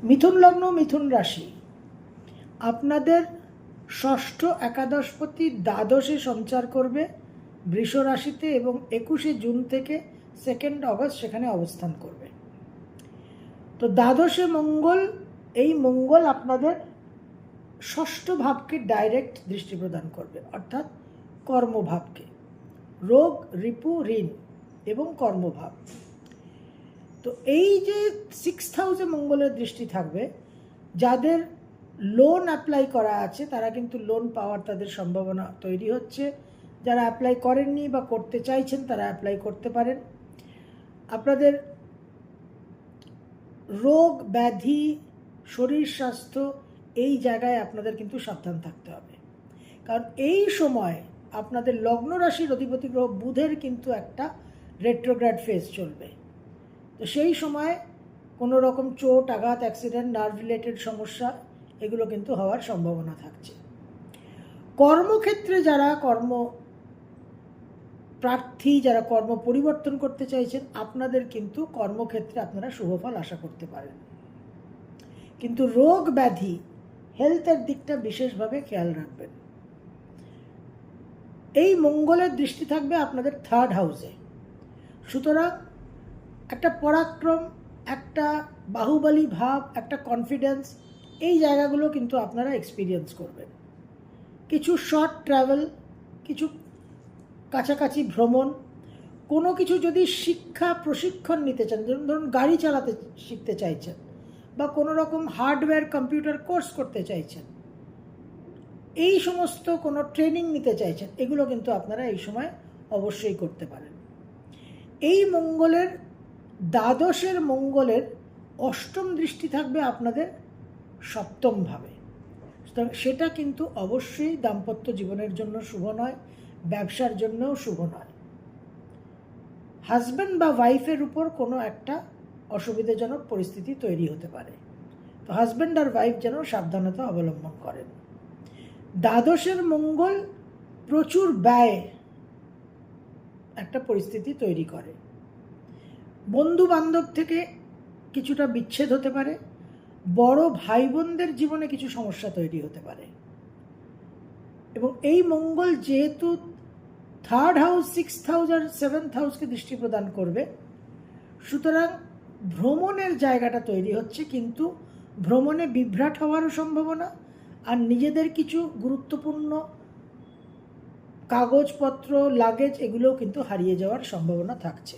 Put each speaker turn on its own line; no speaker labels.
মিথুন লগ্ন, মিথুন রাশি, আপনাদের ষষ্ঠ একাদশপতি দ্বাদশে সঞ্চার করবে বৃষ রাশিতে এবং 21শে জুন থেকে 2 অগস্ট সেখানে অবস্থান করবে। তো দ্বাদশে মঙ্গল, এই মঙ্গল আপনাদের ষষ্ঠ ভাবকে ডাইরেক্ট দৃষ্টি প্রদান করবে, অর্থাৎ কর্মভাবকে, রোগ, রিপু, ঋণ এবং কর্মভাব। তো এই যে 6th হাউসে মঙ্গলের দৃষ্টি থাকবে, যাদের লোন অ্যাপ্লাই করা আছে তারা কিন্তু লোন পাওয়ার তাদের সম্ভাবনা তৈরি হচ্ছে। যারা অ্যাপ্লাই করেননি বা করতে চাইছেন তারা অ্যাপ্লাই করতে পারেন। আপনাদের রোগ ব্যাধি, শরীর স্বাস্থ্য, এই জায়গায় আপনাদের কিন্তু সাবধান থাকতে হবে, কারণ এই সময় আপনাদের লগ্ন রাশির অধিপতি গ্রহ বুধের কিন্তু একটা রেট্রোগ্রেড ফেজ চলবে। তো সেই সময় কোনো রকম চোট, আঘাত, অ্যাক্সিডেন্ট, নার্ভ রিলেটেড সমস্যা, এগুলো কিন্তু হওয়ার সম্ভাবনা থাকছে। কর্মক্ষেত্রে যারা প্রার্থী, যারা কর্ম পরিবর্তন করতে চাইছেন, আপনাদের কিন্তু কর্মক্ষেত্রে আপনারা শুভফল আশা করতে পারেন। কিন্তু রোগ ব্যাধি, হেলথের দিকটা বিশেষভাবে খেয়াল রাখবেন। এই মঙ্গলের দৃষ্টি থাকবে আপনাদের 3rd হাউসে, সুতরাং একটা পরাক্রম, একটা বাহুবলী ভাব, একটা কনফিডেন্স, এই জায়গাগুলো কিন্তু আপনারা এক্সপিরিয়েন্স করবেন। কিছু শর্ট ট্রাভেল, কিছু কাছাকাছি ভ্রমণ, কোনো কিছু যদি শিক্ষা প্রশিক্ষণ নিতে চান, ধরুন গাড়ি চালাতে শিখতে চাইছেন বা কোনো রকম হার্ডওয়্যার কম্পিউটার কোর্স করতে চাইছেন, এই সমস্ত কোনো ট্রেনিং নিতে চাইছেন, এগুলো কিন্তু আপনারা এই সময় অবশ্যই করতে পারেন। এই মঙ্গলের, দ্বাদশের মঙ্গলের 8ম দৃষ্টি থাকবে আপনাদের 7ম ভাবে, সেটা কিন্তু অবশ্যই দাম্পত্য জীবনের জন্য শুভ নয়, ব্যবসার জন্যও শুভ নয়। হাজব্যান্ড বা ওয়াইফের উপর কোনো একটা অসুবিধাজনক পরিস্থিতি তৈরি হতে পারে, তো হাজব্যান্ড আর ওয়াইফ যেন সাবধানতা অবলম্বন করেন। দ্বাদশের মঙ্গল প্রচুর ব্যয় একটা পরিস্থিতি তৈরি করে, বন্ধু বান্ধব থেকে কিছুটা বিচ্ছেদ হতে পারে, বড় ভাই বোনদের জীবনে কিছু সমস্যা তৈরি হতে পারে। এবং এই মঙ্গল যেহেতু 3rd হাউস, 6th হাউস আর 7th হাউসকে দৃষ্টি প্রদান করবে, সুতরাং ভ্রমণের জায়গাটা তৈরি হচ্ছে, কিন্তু ভ্রমণে বিভ্রাট হওয়ারও সম্ভাবনা, আর নিজেদের কিছু গুরুত্বপূর্ণ কাগজপত্র, লাগেজ, এগুলোও কিন্তু হারিয়ে যাওয়ার সম্ভাবনা থাকছে।